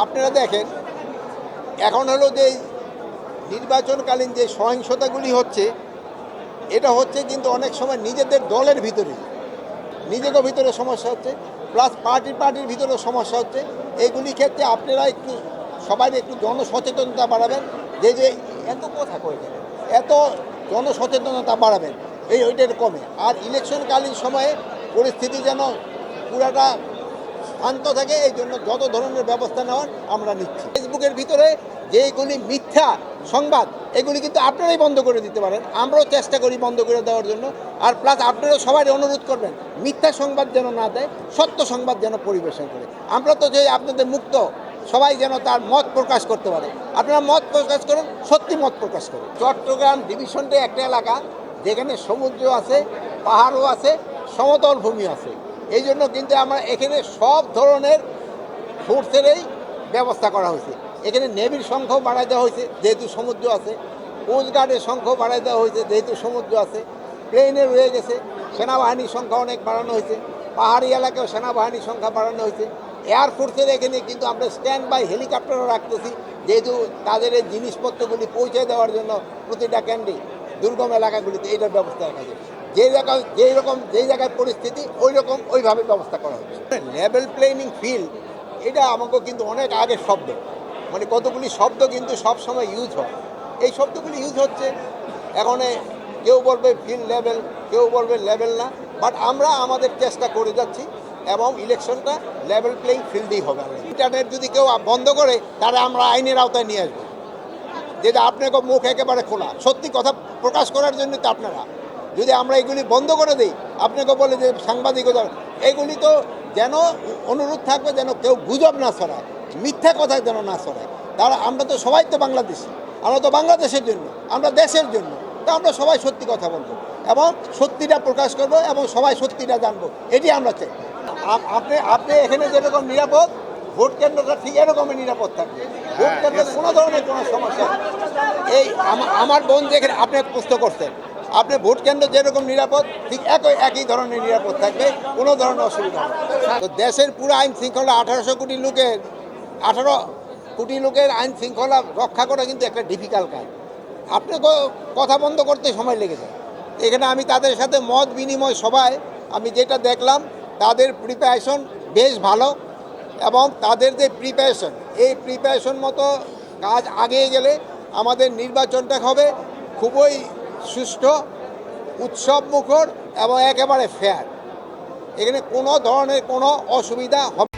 আপনারা দেখেন এখন হলো যে নির্বাচনকালীন যে সহিংসতাগুলি হচ্ছে, এটা হচ্ছে কিন্তু অনেক সময় নিজেদের দলের ভিতরে নিজেদের ভিতরে সমস্যা হচ্ছে, প্লাস পার্টির ভিতরে সমস্যা হচ্ছে। এইগুলি ক্ষেত্রে আপনারা একটু সবাই একটু জনসচেতনতা বাড়াবেন, যে এত কথা কয়ে গেলেন, এত জনসচেতনতা বাড়াবেন, ওইটার কমে। আর ইলেকশনকালীন সময়ে পরিস্থিতি যেন পুরাটা শান্ত থাকে, এই জন্য যত ধরনের ব্যবস্থা নেওয়ার আমরা নিচ্ছি। ফেসবুকের ভিতরে যেগুলি মিথ্যা সংবাদ, এগুলি কিন্তু আপনারাই বন্ধ করে দিতে পারেন, আমরাও চেষ্টা করি বন্ধ করে দেওয়ার জন্য। আর প্লাস আপনারাও সবাই অনুরোধ করবেন মিথ্যা সংবাদ যেন না দেয়, সত্য সংবাদ যেন পরিবেশন করে। আমরা তো যে আপনাদের মুক্ত, সবাই যেন তার মত প্রকাশ করতে পারে। আপনারা মত প্রকাশ করুন, সত্যি মত প্রকাশ করুন। চট্টগ্রাম ডিভিশনটা একটা এলাকা যেখানে সমুদ্র আছে, পাহাড়ও আছে, সমতল ভূমি আছে। এই জন্য কিন্তু আমরা এখানে সব ধরনের ফোর্সেরই ব্যবস্থা করা হয়েছে। এখানে নেভির সংখ্যাও বাড়াই দেওয়া হয়েছে যেহেতু সমুদ্র আছে, কোস্টগার্ডের সংখ্যাও বাড়াই দেওয়া হয়েছে যেহেতু সমুদ্র আছে, প্লেনে রয়ে গেছে, সেনাবাহিনীর সংখ্যা অনেক বাড়ানো হয়েছে, পাহাড়ি এলাকায় সেনাবাহিনীর সংখ্যা বাড়ানো হয়েছে। এয়ারফোর্সের এখানে কিন্তু আমরা স্ট্যান্ড বাই হেলিকপ্টারও রাখতেছি, যেহেতু তাদের এই জিনিসপত্রগুলি পৌঁছে দেওয়ার জন্য প্রতিটা কেন্দ্রে দুর্গম এলাকাগুলিতে এইটার ব্যবস্থা রাখা যায়। যেই জায়গায় পরিস্থিতি ওইভাবে ব্যবস্থা করা হচ্ছে। লেভেল প্লেইং ফিল্ড এটা আমাকে কিন্তু অনেক আগের শব্দ, মানে কতগুলি শব্দ কিন্তু সব সময় ইউজ হয়। এই শব্দগুলি ইউজ হচ্ছে এখন, কেউ বলবে ফিল্ড লেভেল, কেউ বলবে লেভেল না, বাট আমরা আমাদের চেষ্টা করে যাচ্ছি এবং ইলেকশনটা লেভেল প্লেইং ফিল্ডেই হবে। ইন্টারনেট যদি কেউ বন্ধ করে, তাহলে আমরা আইনের আওতায় নিয়ে আসবো। যেটা আপনাকে মুখ একেবারে খোলা, সত্যি কথা প্রকাশ করার জন্য তো আপনারা, যদি আমরা এগুলি বন্ধ করে দিই, আপনাকে বলে যে সাংবাদিকতা, এগুলি তো যেন অনুরোধ থাকবে যেন কেউ গুজব না ছড়ায়, মিথ্যা কথা যেন না ছড়ায়। তারা আমরা তো সবাই তো বাংলাদেশি, আমরা তো বাংলাদেশের জন্য, আমরা দেশের জন্য, তা আমরা সবাই সত্যি কথা বলবো এবং সত্যিটা প্রকাশ করব এবং সবাই সত্যিটা জানবো, এটি আমরা চাই। আপনি এখানে যেরকম নিরাপদ, ভোট কেন্দ্রটা ঠিক এরকমই নিরাপদ থাকবে। ভোট কেন্দ্রে কোনো ধরনের কোনো সমস্যা, এই আমার বোন যেখানে আপনি প্রশ্ন করছেন, আপনি ভোট কেন্দ্র যেরকম নিরাপদ, ঠিক একই ধরনের নিরাপদ থাকবে, কোনো ধরনের অসুবিধা হবে। তো দেশের পুরো আইন শৃঙ্খলা 18 কোটি লোকের আইন শৃঙ্খলা রক্ষা করা কিন্তু একটা ডিফিকাল্ট কাজ। আপনি কথা বন্ধ করতে সময় লেগে যায়। এখানে আমি তাদের সাথে মত বিনিময় সভায় আমি যেটা দেখলাম, তাদের প্রিপারেশন বেশ ভালো এবং তাদের যে প্রিপারেশন, এই প্রিপারেশন মতো কাজ আগিয়ে গেলে আমাদের নির্বাচনটা হবে খুবই সুষ্ঠু, উৎসব মুখর এবং একেবারে ফেয়ার। এখানে কোনো ধরনের কোনো অসুবিধা হবে।